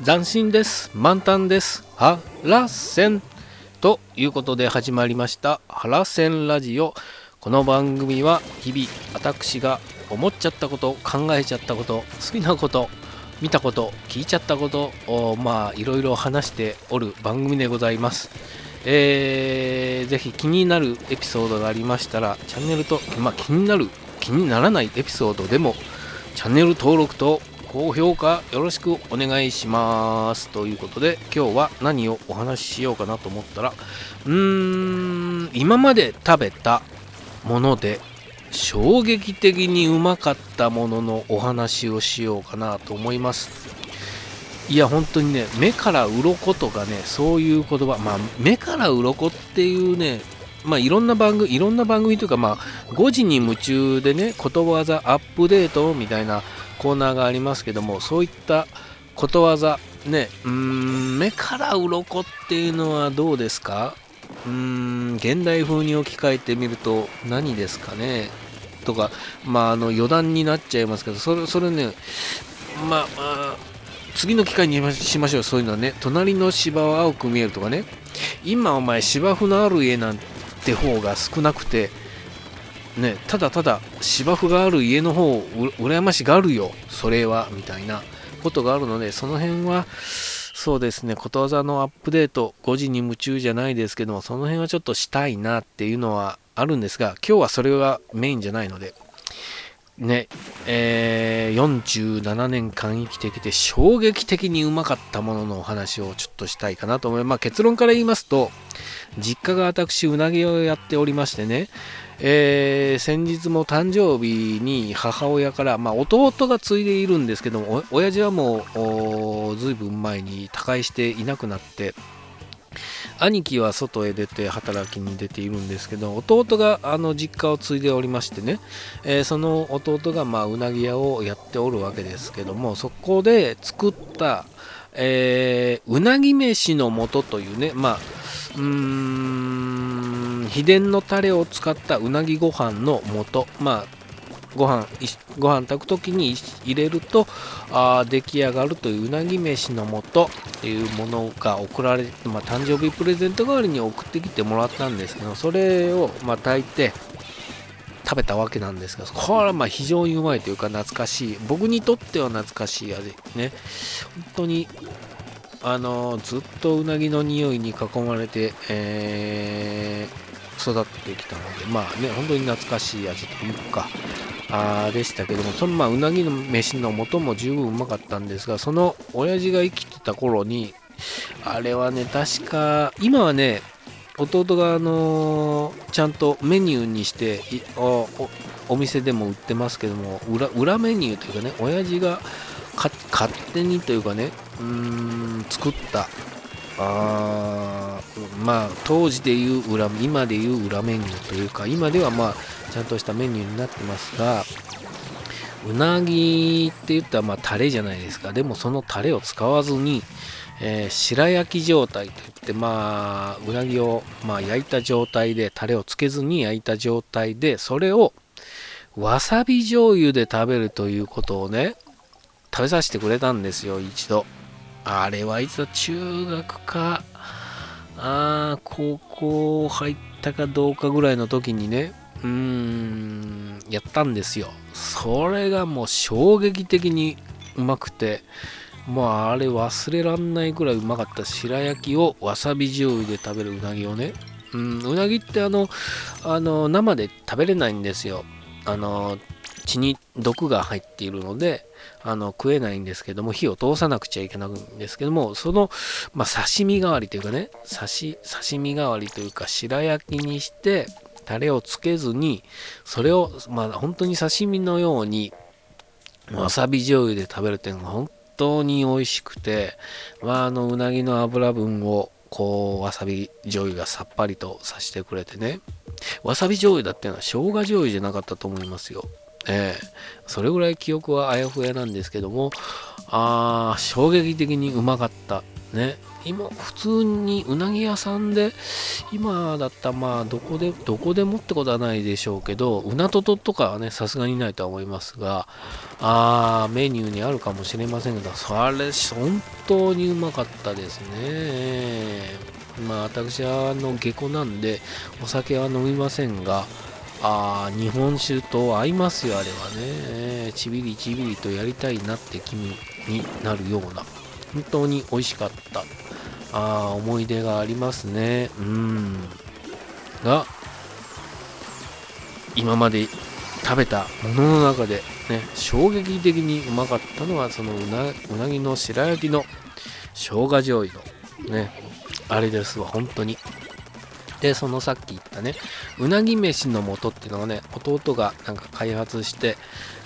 斬新です。満タンです。ハラセンということで始まりましたハラセンラジオ。この番組は日々私が思っちゃったこと、考えちゃったこと、好きなこと、見たこと、聞いちゃったことをいろいろ話しておる番組でございます。ぜひ気になるエピソードがありましたらチャンネルと、気にならないエピソードでもチャンネル登録と高評価よろしくお願いします。ということで今日は何をお話ししようかなと思ったら、今まで食べたもので衝撃的にうまかったもののお話をしようかなと思います。いや本当にね、目から鱗とかね、そういう言葉、目から鱗っていうね、いろんな番組というか、5時に夢中でね、ことわざアップデートみたいなコーナーがありますけども、そういったことわざね、目から鱗っていうのはどうですか？現代風に置き換えてみると何ですかねとか、余談になっちゃいますけど、それね、次の機会にしましょう。そういうのはね、隣の芝は青く見えるとかね、今お前芝生のある家なんて方が少なくてね、ただただ芝生がある家の方を羨ましがるよそれはみたいなことがあるので、その辺はそうですね、ことわざのアップデート5時に夢中じゃないですけども、その辺はちょっとしたいなっていうのはあるんですが、今日はそれがメインじゃないのでね、47年間生きてきて衝撃的にうまかったもののお話をちょっとしたいかなと思います。結論から言いますと、実家が私うなぎをやっておりましてね、先日も誕生日に母親から、弟が継いでいるんですけども、親父はもうずいぶん前に他界していなくなって、兄貴は外へ出て働きに出ているんですけど、弟が実家を継いでおりましてね、その弟がうなぎ屋をやっておるわけですけども、そこで作った、うなぎ飯の素というね、秘伝のタレを使ったうなぎご飯の素、ご飯炊くときに入れると出来上がるといううなぎ飯の素っていうものが送られて、誕生日プレゼント代わりに送ってきてもらったんですけど、それを炊いて食べたわけなんですが、これは非常にうまいというか懐かしい、僕にとっては懐かしい味ね。本当にずっとうなぎの匂いに囲まれて、育ってきたので、本当に懐かしい味というかでしたけども、そのうなぎの飯の素も十分うまかったんですが、その親父が生きてた頃に、あれはね、確か今はね、弟がちゃんとメニューにしてお店でも売ってますけども、裏メニューというかね、親父が勝手にというかね、作った当時でいう今でいう裏メニューというか、今ではちゃんとしたメニューになってますが、うなぎって言ったらタレじゃないですか。でもそのタレを使わずに、白焼き状態といって、うなぎを焼いた状態で、タレをつけずに焼いた状態で、それをわさび醤油で食べるということをね、食べさせてくれたんですよ、一度。あれはいつだ、中学か高校入ったかどうかぐらいの時にね、やったんですよ。それがもう衝撃的にうまくて、あれ忘れらんないくらいうまかった。白焼きをわさび醤油で食べるうなぎをね、うなぎって生で食べれないんですよ。血に毒が入っているので食えないんですけども、火を通さなくちゃいけないんですけども、その、刺身代わりというかね、刺身代わりというか白焼きにしてタレをつけずに、それを本当に刺身のようにわさび醤油で食べるっていうのが本当に美味しくて、うなぎの脂分をわさび醤油がさっぱりとさせてくれてね、わさび醤油だっていうのは生姜醤油じゃなかったと思いますよ。それぐらい記憶はあやふやなんですけども、衝撃的にうまかったね、今普通にうなぎ屋さんで今だったらまあどこでもってことはないでしょうけど、うなとととかはねさすがにないとは思いますが、メニューにあるかもしれませんが、それ本当にうまかったですね。まあ私は下戸なんでお酒は飲みませんが、日本酒と合いますよ、あれはね。ちびりちびりとやりたいなって気になるような、本当に美味しかった。思い出がありますね。が、今まで食べたものの中でね、衝撃的にうまかったのは、そのうなぎの白焼きの生姜醤油のね、あれですわ、本当に。で、そのさっき言ったね、うなぎ飯の素っていうのがね、弟がなんか開発して、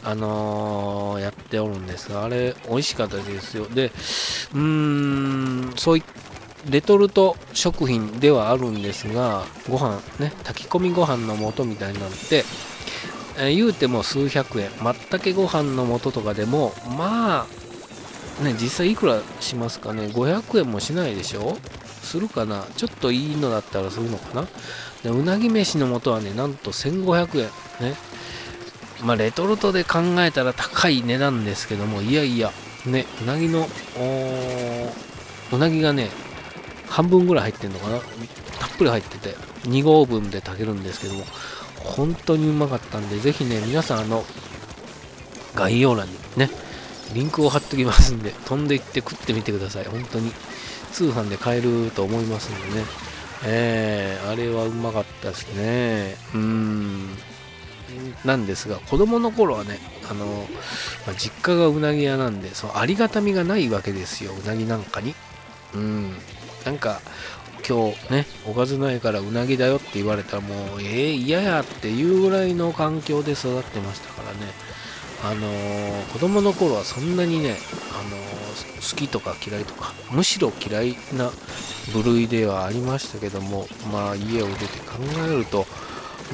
やっておるんですが、あれ、美味しかったですよ。で、そういレトルト食品ではあるんですが、ご飯ね、炊き込みご飯の素みたいなんて、言うても数百円、まったけご飯の素とかでも、まあ、ね、実際いくらしますかね、500円もしないでしょ、するかな、ちょっといいのだったらするのかな。でうなぎ飯の素はね、なんと1500円。ね。まあ、レトルトで考えたら高い値段ですけども、いやいや、ね、うなぎがね、半分ぐらい入ってんのかな、たっぷり入ってて、2合分で炊けるんですけども、本当にうまかったんで、ぜひね、皆さん概要欄にね、リンクを貼っときますんで、飛んでいって食ってみてください。本当に通販で買えると思いますんでね。あれはうまかったですね。なんですが、子供の頃はね、実家がうなぎ屋なんで、ありがたみがないわけですよ、うなぎなんかに。なんか、今日ね、おかずないからうなぎだよって言われたらもう、嫌やっていうぐらいの環境で育ってましたからね。子供の頃はそんなにね、好きとか嫌いとか、むしろ嫌いな部類ではありましたけども、まあ家を出て考えると、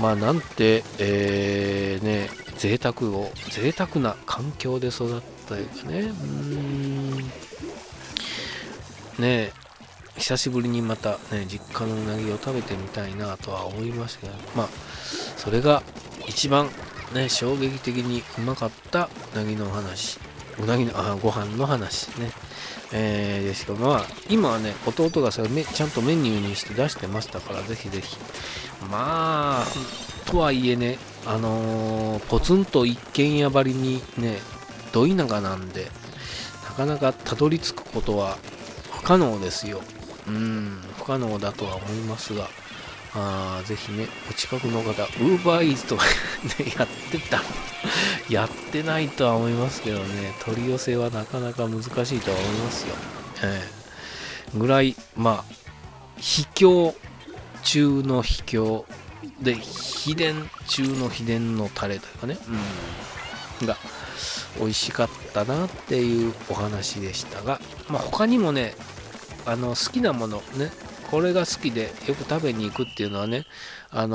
まあなんて、ね、贅沢な環境で育ったというかね、ね、久しぶりにまたね、実家のうなぎを食べてみたいなとは思いましたけど、まあ、それが一番ね、衝撃的にうまかったうなぎの話、うなぎのご飯の話ね。ですけど、まあ、今はね、弟がそれちゃんとメニューにして出してましたから、ぜひぜひ。まあ、とはいえね、ポツンと一軒家張りにね、ど田舎なんで、なかなかたどり着くことは不可能ですよ。不可能だとは思いますが、ぜひね、お近くの方、UberEats とかね、やってないとは思いますけどね、取り寄せはなかなか難しいとは思いますよ。ぐらい、まあ、秘境中の秘境で、秘伝中の秘伝のタレというかね、が美味しかったなっていうお話でしたが、まあ、他にもね、好きなものね、これが好きでよく食べに行くっていうのはね、まあ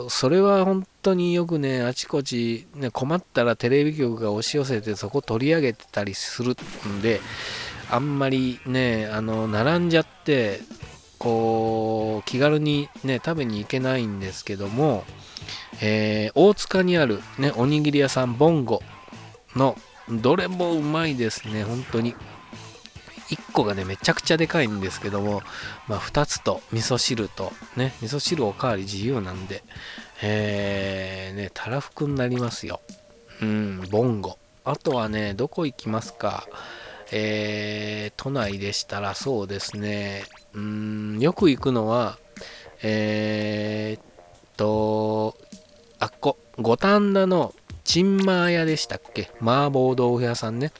それは本当によくね、あちこち、ね、困ったらテレビ局が押し寄せてそこ取り上げてたりするんで、あんまりね、並んじゃってこう気軽にね食べに行けないんですけども、大塚にあるねおにぎり屋さんボンゴのどれもうまいですね。本当に1個がねめちゃくちゃでかいんですけども、まあ、2つと味噌汁とね、味噌汁おかわり自由なんで、ね、たらふくになりますよ。ボンゴ。あとはね、どこ行きますか。都内でしたらそうですね、よく行くのは、五反田のチンマー屋でしたっけ、麻婆豆腐屋さんね。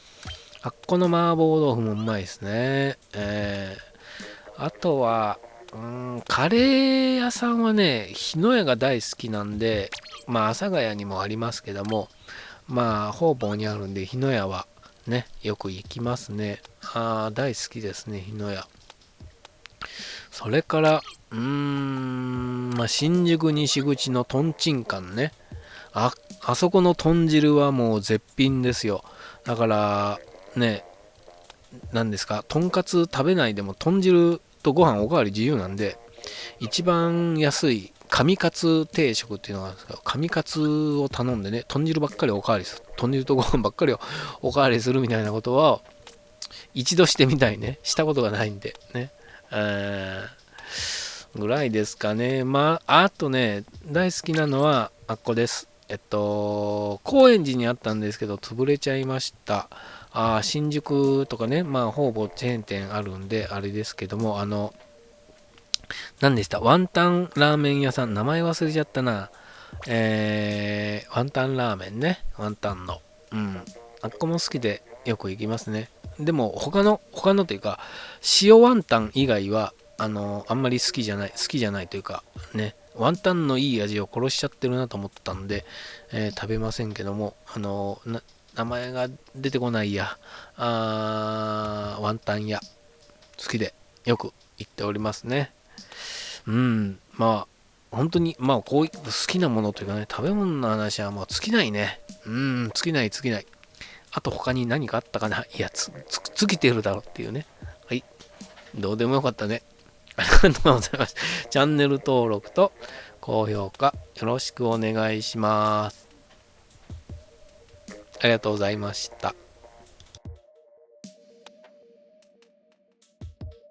あっこの麻婆豆腐もうまいですね。あとは、カレー屋さんはね、日野屋が大好きなんで、まあ、阿佐ヶ谷にもありますけども、まあ、方々にあるんで、日野屋はね、よく行きますね。大好きですね、日野屋。それから、まあ、新宿西口のとんちんかんね。あそこの豚汁はもう絶品ですよ。だから、ね、何ですか、とんかつ食べないでも豚汁とご飯おかわり自由なんで、一番安い神カツ定食っていうのがあるんですけど、神カツを頼んでね、豚汁ばっかりおかわりする、豚汁とご飯ばっかりをおかわりするみたいなことは一度してみたいね。したことがないんでね。ぐらいですかね。まあ、あとね、大好きなのは、あっこです。高円寺にあったんですけど、潰れちゃいました。新宿とかね、まあ、ほぼチェーン店あるんで、あれですけども、何でした、ワンタンラーメン屋さん、名前忘れちゃったな。ワンタンラーメンね、ワンタンの。うん。あっこも好きでよく行きますね。でも、他のというか、塩ワンタン以外は、あんまり好きじゃないというか、ね、ワンタンのいい味を殺しちゃってるなと思ってたんで、食べませんけども、名前が出てこないや、ワンタン屋、好きでよく行っておりますね。うん、まあ、本当に、まあ、こういう好きなものというかね、食べ物の話はもう尽きないね。尽きない尽きない。あと他に何かあったかな、いや、尽きてるだろうっていうね。はい。どうでもよかったね。ありがとうございます。チャンネル登録と高評価よろしくお願いします。ありがとうございました。